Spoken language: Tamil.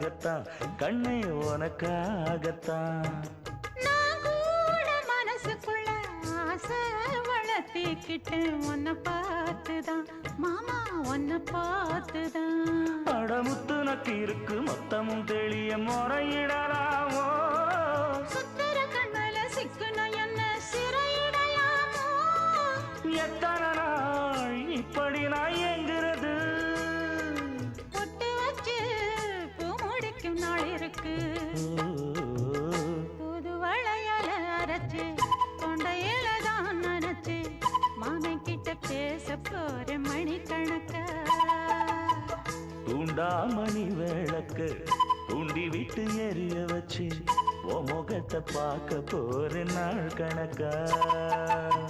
உனக்காகத்தான் கண்ணே உனக்காகத்தான் நான் கூட மனசுக்குள்ள ஆசை வளர்த்திக்கிட்டு உன்னை பார்த்துதான் மாமா உன்னை பார்த்துதான் அடமுத்து நக்கு இருக்கு மொத்தமும் தெளிய முறையிடலாமோ சுத்தர கண்மல சிக்குன என்ன சிறையிடலாமோ எத்தனை நாள் இப்படி நான் எங்கிறது பொட்டு வச்சு பூ முடிக்கும் நாள் இருக்கு புது வளையல அரைச்சு கொண்டையில தான் நினைச்சு மாமன் கிட்ட பேச போற மணிக்கணக்கா தூண்டாமணி விளக்கு தூண்டி விட்டு எரிய வச்சு உன் முகத்தை பார்க்க போற நாள் கணக்கா